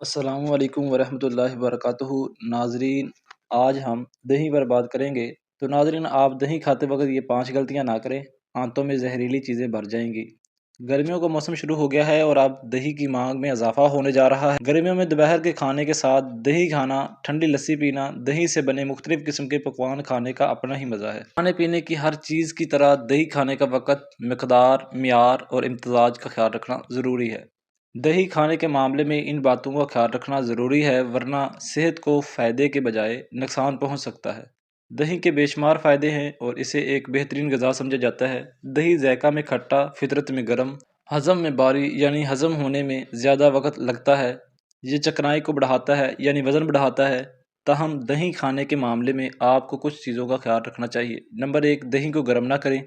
السلام علیکم ورحمۃ اللہ وبرکاتہ۔ ناظرین، آج ہم دہی پر بات کریں گے۔ تو ناظرین، آپ دہی کھاتے وقت یہ 5 غلطیاں نہ کریں، آنتوں میں زہریلی چیزیں بھر جائیں گی۔ گرمیوں کا موسم شروع ہو گیا ہے اور اب دہی کی مانگ میں اضافہ ہونے جا رہا ہے۔ گرمیوں میں دوپہر کے کھانے کے ساتھ دہی کھانا، ٹھنڈی لسی پینا، دہی سے بنے مختلف قسم کے پکوان کھانے کا اپنا ہی مزہ ہے۔ کھانے پینے کی ہر چیز کی طرح دہی کھانے کا وقت، مقدار، معیار اور امتزاج کا خیال رکھنا ضروری ہے۔ دہی کھانے کے معاملے میں ان باتوں کا خیال رکھنا ضروری ہے، ورنہ صحت کو فائدے کے بجائے نقصان پہنچ سکتا ہے۔ دہی کے بے شمار فائدے ہیں اور اسے ایک بہترین غذا سمجھا جاتا ہے۔ دہی ذائقہ میں کھٹا، فطرت میں گرم، ہضم میں باری یعنی ہضم ہونے میں زیادہ وقت لگتا ہے۔ یہ چکنائی کو بڑھاتا ہے یعنی وزن بڑھاتا ہے۔ تاہم دہی کھانے کے معاملے میں آپ کو کچھ چیزوں کا خیال رکھنا چاہیے۔ نمبر 1، دہی کو گرم نہ کریں۔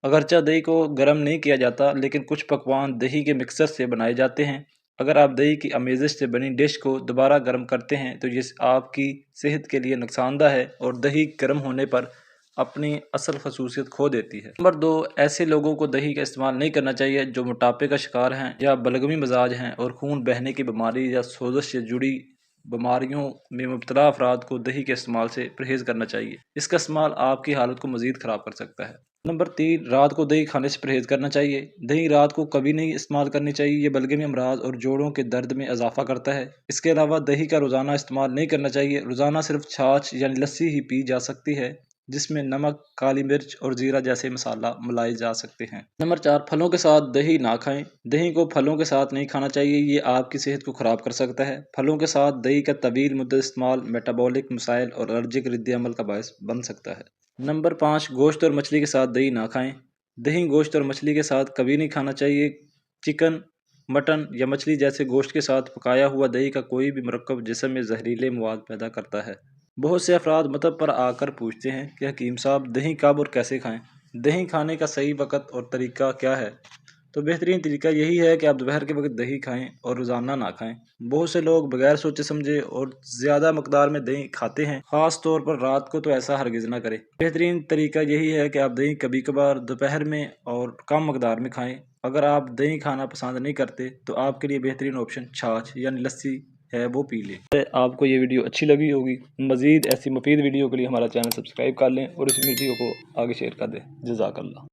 اگرچہ دہی کو گرم نہیں کیا جاتا، لیکن کچھ پکوان دہی کے مکسر سے بنائے جاتے ہیں۔ اگر آپ دہی کی آمیزش سے بنی ڈش کو دوبارہ گرم کرتے ہیں تو یہ آپ کی صحت کے لیے نقصان دہ ہے اور دہی گرم ہونے پر اپنی اصل خصوصیت کھو دیتی ہے۔ نمبر 2، ایسے لوگوں کو دہی کا استعمال نہیں کرنا چاہیے جو موٹاپے کا شکار ہیں یا بلغمی مزاج ہیں اور خون بہنے کی بیماری یا سوزش سے جڑی بیماریوں میں مبتلا افراد کو دہی کے استعمال سے پرہیز کرنا چاہیے۔ اس کا استعمال آپ کی حالت کو مزید خراب کر سکتا ہے۔ نمبر 3، رات کو دہی کھانے سے پرہیز کرنا چاہیے۔ دہی رات کو کبھی نہیں استعمال کرنی چاہیے، یہ بلغمی امراض اور جوڑوں کے درد میں اضافہ کرتا ہے۔ اس کے علاوہ دہی کا روزانہ استعمال نہیں کرنا چاہیے۔ روزانہ صرف چھاچھ یعنی لسی ہی پی جا سکتی ہے، جس میں نمک، کالی مرچ اور زیرہ جیسے مسالہ ملائے جا سکتے ہیں۔ نمبر 4، پھلوں کے ساتھ دہی نہ کھائیں۔ دہی کو پھلوں کے ساتھ نہیں کھانا چاہیے، یہ آپ کی صحت کو خراب کر سکتا ہے۔ پھلوں کے ساتھ دہی کا طویل مدت استعمال میٹابولک مسائل اور الرجک رد عمل کا باعث بن سکتا ہے۔ نمبر 5، گوشت اور مچھلی کے ساتھ دہی نہ کھائیں۔ دہی گوشت اور مچھلی کے ساتھ کبھی نہیں کھانا چاہیے۔ چکن، مٹن یا مچھلی جیسے گوشت کے ساتھ پکایا ہوا دہی کا کوئی بھی مرکب جسم میں زہریلے مواد پیدا کرتا ہے۔ بہت سے افراد مطب پر آ کر پوچھتے ہیں کہ حکیم صاحب، دہی کب اور کیسے کھائیں؟ دہی کھانے کا صحیح وقت اور طریقہ کیا ہے؟ تو بہترین طریقہ یہی ہے کہ آپ دوپہر کے وقت دہی کھائیں اور روزانہ نہ کھائیں۔ بہت سے لوگ بغیر سوچے سمجھے اور زیادہ مقدار میں دہی کھاتے ہیں، خاص طور پر رات کو، تو ایسا ہرگز نہ کریں۔ بہترین طریقہ یہی ہے کہ آپ دہی کبھی کبھار دوپہر میں اور کم مقدار میں کھائیں۔ اگر آپ دہی کھانا پسند نہیں کرتے تو آپ کے لیے بہترین آپشن چھاچھ یعنی لسی ہے، وہ پی لیں۔ آپ کو یہ ویڈیو اچھی لگی ہوگی۔ مزید ایسی مفید ویڈیو کے لیے ہمارا چینل سبسکرائب کر لیں اور اس ویڈیو کو آگے شیئر کر دیں۔ جزاک اللہ۔